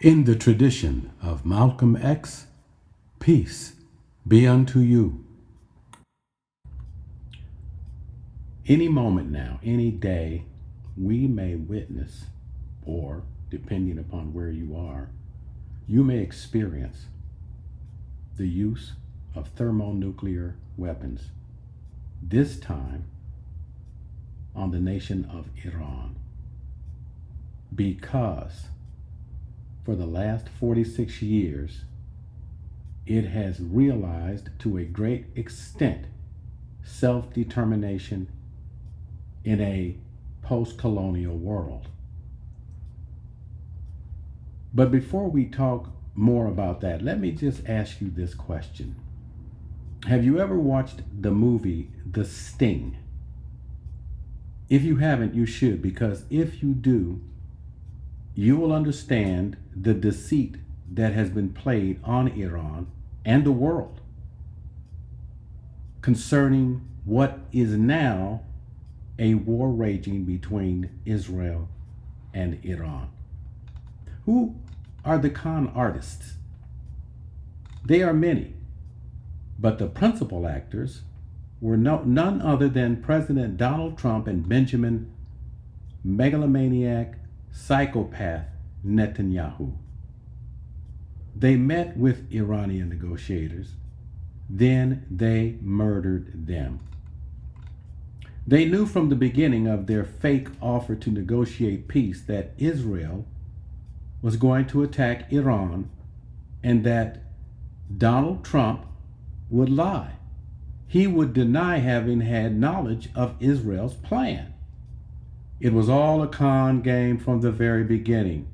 In the tradition of Malcolm X, peace be unto you. Any moment now, any day, we may witness, or depending upon where you are, you may experience the use of thermonuclear weapons, this time on the nation of Iran, because for the last 46 years, it has realized to a great extent self-determination in a post-colonial world. But before we talk more about that, let me just ask you this question. Have you ever watched the movie The Sting? If you haven't, you should, because if you do, you will understand the deceit that has been played on Iran and the world concerning what is now a war raging between Israel and Iran. Who are the con artists? They are many, but the principal actors were none other than President Donald Trump and Benjamin megalomaniac psychopath Netanyahu. They met with Iranian negotiators, then they murdered them. They knew from the beginning of their fake offer to negotiate peace that Israel was going to attack Iran and that Donald Trump would lie. He would deny having had knowledge of Israel's plan. It was all a con game from the very beginning.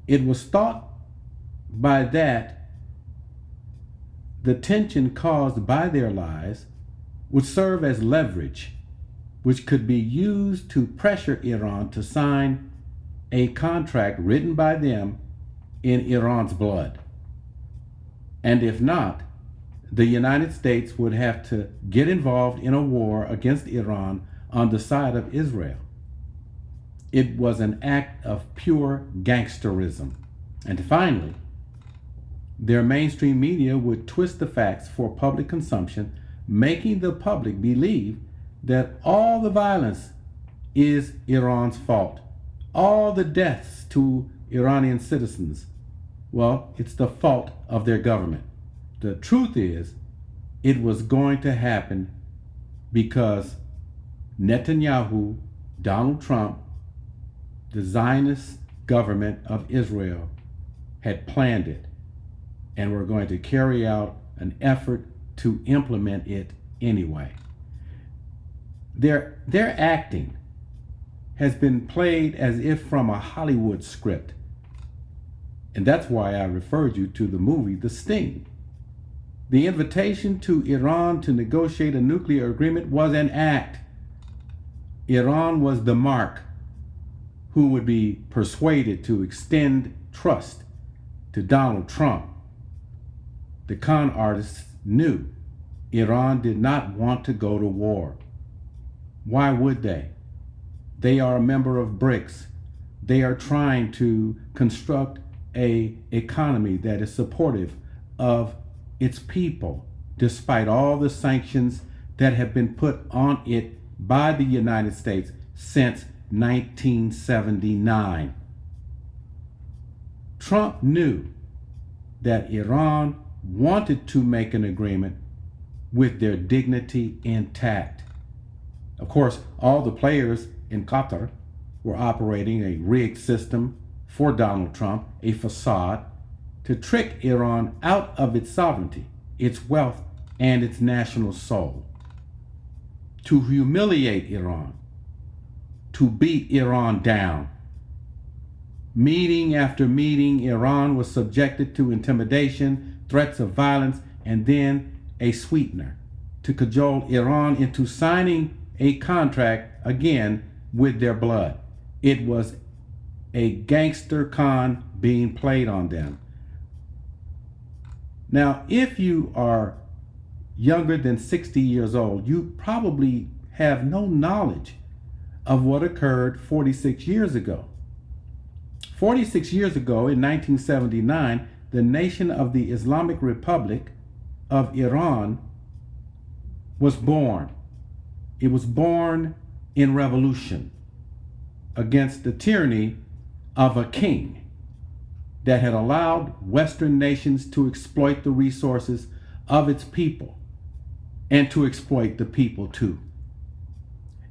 It was thought by that the tension caused by their lies would serve as leverage, which could be used to pressure Iran to sign a contract written by them in Iran's blood. And if not, the United States would have to get involved in a war against Iran on the side of Israel. It was an act of pure gangsterism. And finally, their mainstream media would twist the facts for public consumption, making the public believe that all the violence is Iran's fault. All the deaths to Iranian citizens, well, it's the fault of their government. The truth is, it was going to happen because Netanyahu, Donald Trump, the Zionist government of Israel had planned it and were going to carry out an effort to implement it anyway. Their acting has been played as if from a Hollywood script. And that's why I referred you to the movie The Sting. The invitation to Iran to negotiate a nuclear agreement was an act. Iran was the mark who would be persuaded to extend trust to Donald Trump. The con artists knew Iran did not want to go to war. Why would they? They are a member of BRICS. They are trying to construct an economy that is supportive of its people, despite all the sanctions that have been put on it by the United States since 1979. Trump knew that Iran wanted to make an agreement with their dignity intact. Of course, all the players in Qatar were operating a rigged system for Donald Trump, a facade to trick Iran out of its sovereignty, its wealth, and its national soul, to humiliate Iran, to beat Iran down. Meeting after meeting, Iran was subjected to intimidation, threats of violence, and then a sweetener to cajole Iran into signing a contract again with their blood. It was a gangster con being played on them. Now, if you are younger than 60 years old, you probably have no knowledge of what occurred 46 years ago. 46 years ago, in 1979, the nation of the Islamic Republic of Iran was born. It was born in revolution against the tyranny of a king that had allowed Western nations to exploit the resources of its people and to exploit the people too.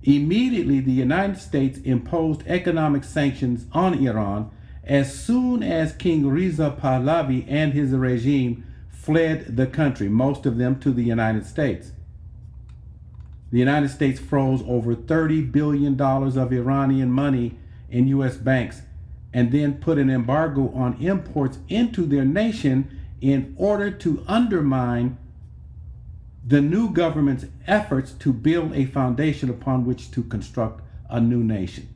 Immediately, the United States imposed economic sanctions on Iran as soon as King Reza Pahlavi and his regime fled the country, most of them to the United States. The United States froze over $30 billion of Iranian money in U.S. banks and then put an embargo on imports into their nation in order to undermine the new government's efforts to build a foundation upon which to construct a new nation.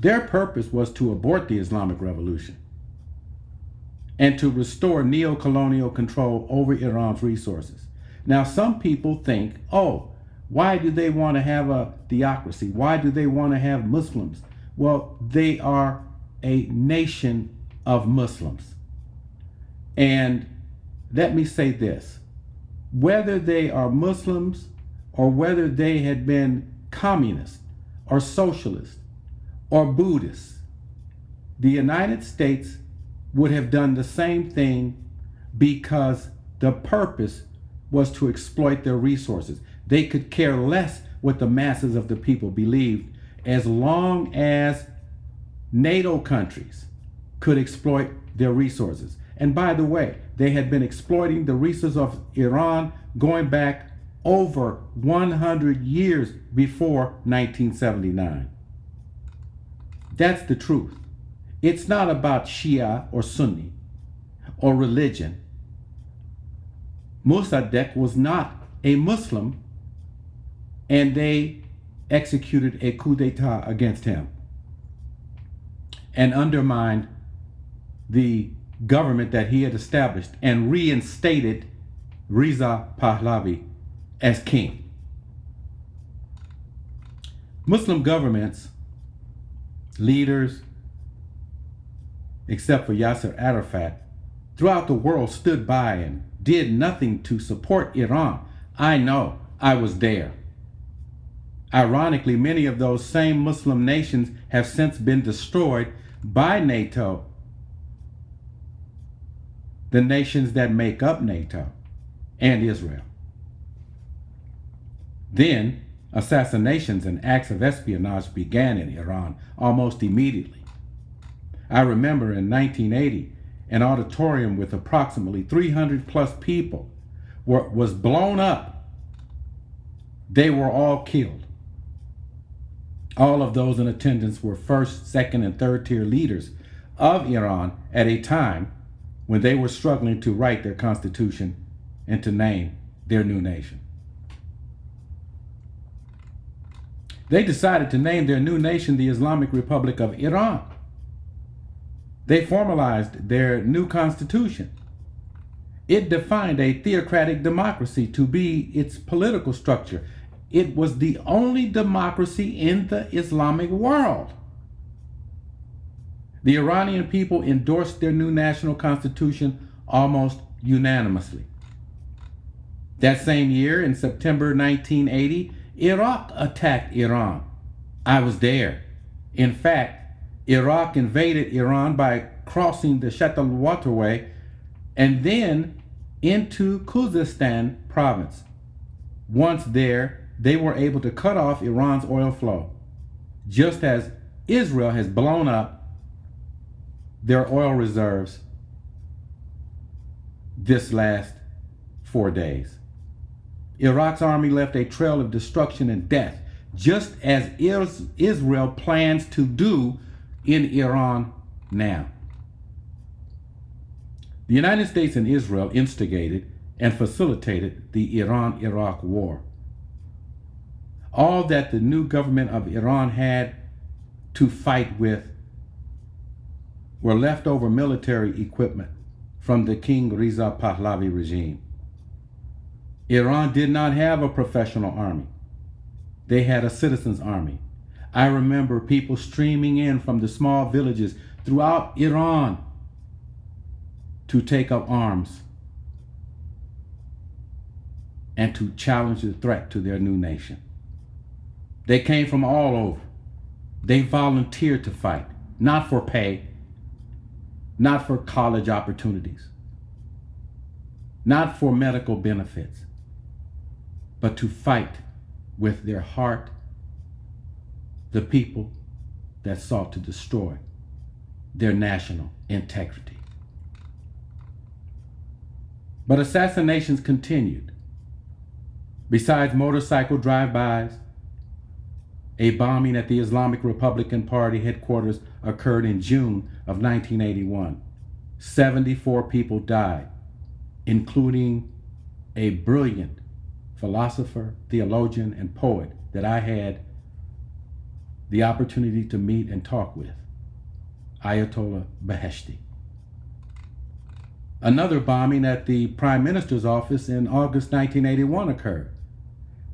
Their purpose was to abort the Islamic Revolution and to restore neo-colonial control over Iran's resources. Now, some people think, oh, why do they want to have a theocracy? Why do they want to have Muslims? Well, they are a nation of Muslims. And let me say this. Whether they are Muslims or whether they had been communists or socialists or Buddhists, the United States would have done the same thing because the purpose was to exploit their resources. They could care less what the masses of the people believed as long as NATO countries could exploit their resources. And by the way, they had been exploiting the resources of Iran going back over 100 years before 1979. That's the truth. It's not about Shia or Sunni or religion. Mossadegh was not a Muslim, and they executed a coup d'etat against him and undermined the government that he had established and reinstated Reza Pahlavi as king. Muslim governments, leaders, except for Yasser Arafat, throughout the world stood by and did nothing to support Iran. I know, I was there. Ironically, many of those same Muslim nations have since been destroyed by NATO, the nations that make up NATO, and Israel. Then, assassinations and acts of espionage began in Iran almost immediately. I remember in 1980, an auditorium with approximately 300 plus people was blown up. They were all killed. All of those in attendance were first, second, and third tier leaders of Iran at a time when they were struggling to write their constitution and to name their new nation. They decided to name their new nation the Islamic Republic of Iran. They formalized their new constitution. It defined a theocratic democracy to be its political structure. It was the only democracy in the Islamic world. The Iranian people endorsed their new national constitution almost unanimously. That same year, in September 1980, Iraq attacked Iran. I was there. In fact, Iraq invaded Iran by crossing the Shuttle Waterway and then into Khuzestan province. Once there, they were able to cut off Iran's oil flow, just as Israel has blown up their oil reserves this last 4 days. Iraq's army left a trail of destruction and death, just as Israel plans to do in Iran now. The United States and Israel instigated and facilitated the Iran-Iraq war. All that the new government of Iran had to fight with were leftover military equipment from the King Reza Pahlavi regime. Iran did not have a professional army. They had a citizens' army. I remember people streaming in from the small villages throughout Iran to take up arms and to challenge the threat to their new nation. They came from all over. They volunteered to fight, not for pay, not for college opportunities, not for medical benefits, but to fight with their heart the people that sought to destroy their national integrity. But assassinations continued. Besides motorcycle drive-bys, a bombing at the Islamic Republican Party headquarters occurred in June of 1981. 74 people died, including a brilliant philosopher, theologian, and poet that I had the opportunity to meet and talk with, Ayatollah Beheshti. Another bombing at the Prime Minister's office in August 1981 occurred.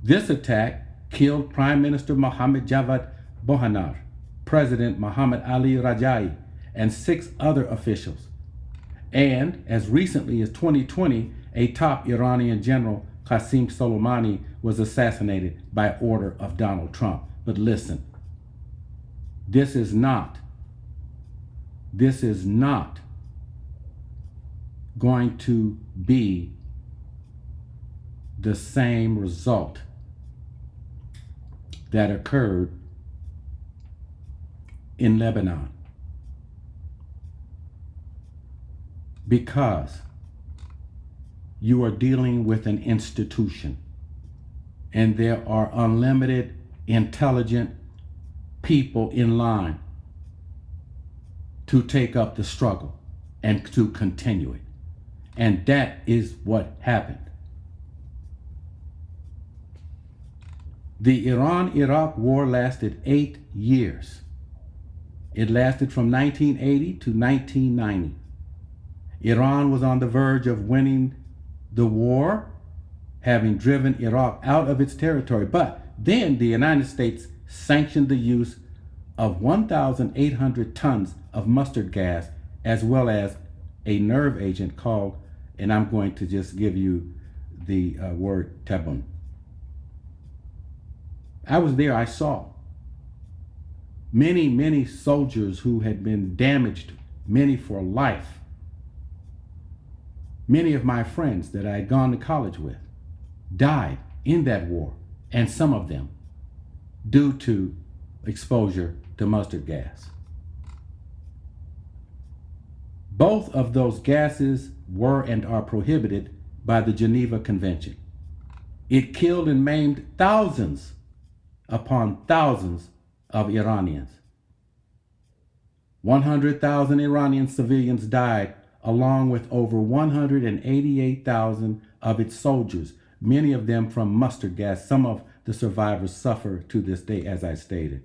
This attack killed Prime Minister Mohammad Javad Bouhanar, President Mohammad Ali Rajai, and 6 other officials. And as recently as 2020, a top Iranian general, Qasem Soleimani, was assassinated by order of Donald Trump. But listen, this is not going to be the same result that occurred in Lebanon, because you are dealing with an institution and there are unlimited intelligent people in line to take up the struggle and to continue it. And that is what happened. The Iran-Iraq war lasted 8 years. It lasted from 1980 to 1990. Iran was on the verge of winning the war, having driven Iraq out of its territory. But then the United States sanctioned the use of 1,800 tons of mustard gas, as well as a nerve agent called, and I'm going to just give you the word tabun. I was there, I saw many soldiers who had been damaged, many for life. Many of my friends that I had gone to college with died in that war, and some of them due to exposure to mustard gas. Both of those gases were and are prohibited by the Geneva Convention. It killed and maimed thousands upon thousands of Iranians. 100,000 Iranian civilians died, along with over 188,000 of its soldiers, many of them from mustard gas. Some of the survivors suffer to this day, as I stated.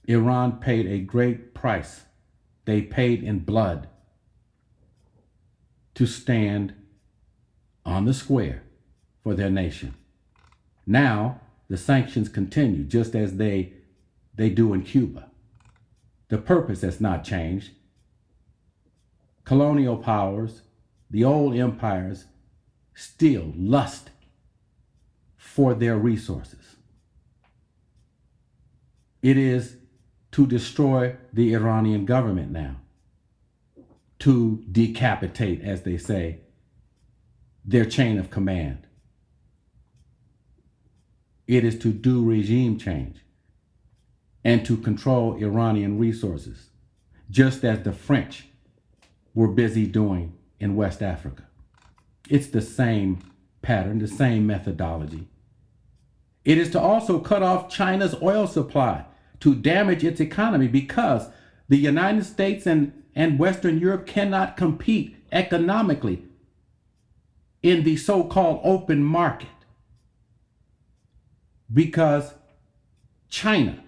Iran paid a great price. They paid in blood to stand on the square for their nation. Now, the sanctions continue, just as they do in Cuba. The purpose has not changed. Colonial powers, the old empires, still lust for their resources. It is to destroy the Iranian government now, to decapitate, as they say, their chain of command. It is to do regime change and to control Iranian resources, just as the French were busy doing in West Africa. It's the same pattern, the same methodology. It is to also cut off China's oil supply, to damage its economy, because the United States and Western Europe cannot compete economically in the so-called open market, because China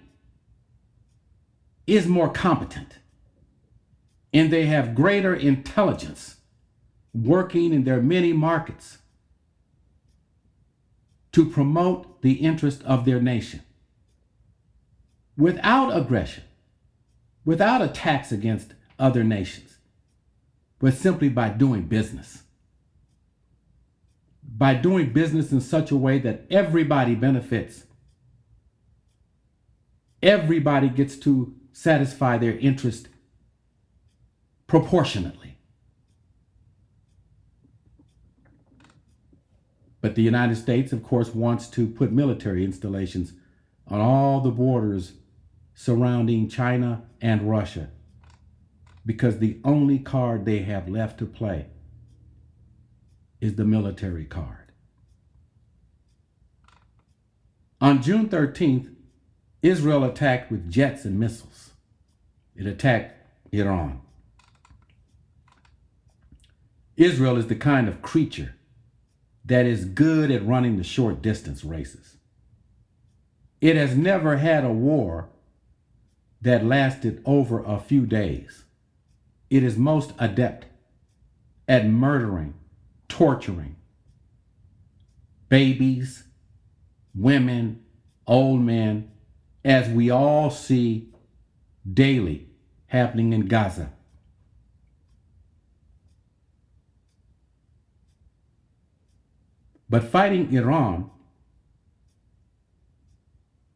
is more competent and they have greater intelligence working in their many markets to promote the interest of their nation. without aggression, without attacks against other nations, but simply by doing business. By doing business in such a way that everybody benefits. Everybody gets to satisfy their interest proportionately. But the United States, of course, wants to put military installations on all the borders surrounding China and Russia, because the only card they have left to play is the military card. On June 13th, Israel attacked with jets and missiles. It attacked Iran. Israel is the kind of creature that is good at running the short distance races. It has never had a war that lasted over a few days. It is most adept at murdering, torturing babies, women, old men, as we all see daily happening in Gaza. But fighting Iran,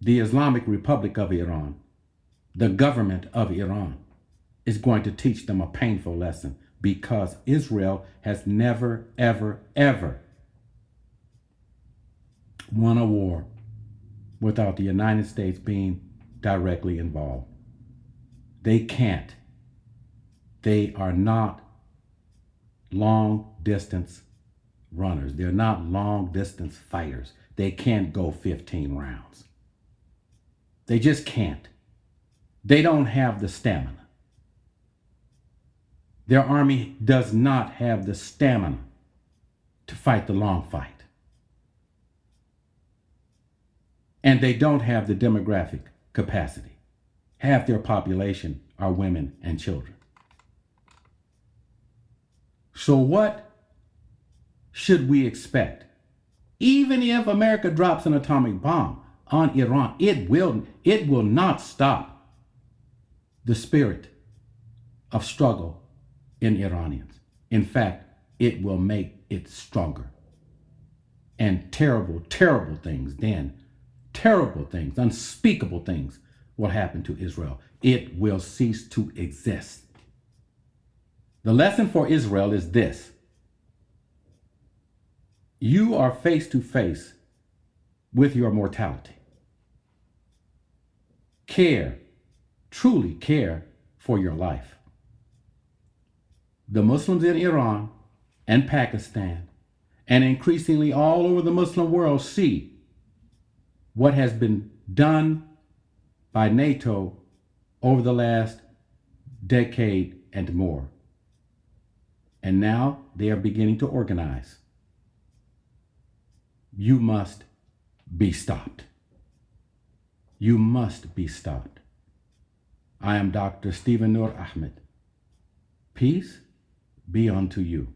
the Islamic Republic of Iran, the government of Iran, is going to teach them a painful lesson, because Israel has never, ever, ever won a war without the United States being directly involved. They can't. They are not long distance runners. They're not long distance fighters. They can't go 15 rounds. They just can't. They don't have the stamina. Their army does not have the stamina to fight the long fight. And they don't have the demographic capacity. Half their population are women and children. So what should we expect? Even if America drops an atomic bomb on Iran, it will not stop the spirit of struggle in Iranians. In fact, it will make it stronger. And terrible, terrible things then, terrible things, unspeakable things will happen to Israel. It will cease to exist. The lesson for Israel is this: you are face to face with your mortality. Care, truly care for your life. The Muslims in Iran and Pakistan, and increasingly all over the Muslim world, see what has been done by NATO over the last decade and more. And now they are beginning to organize. You must be stopped. You must be stopped. I am Dr. Stephen Nur Ahmed. Peace be unto you.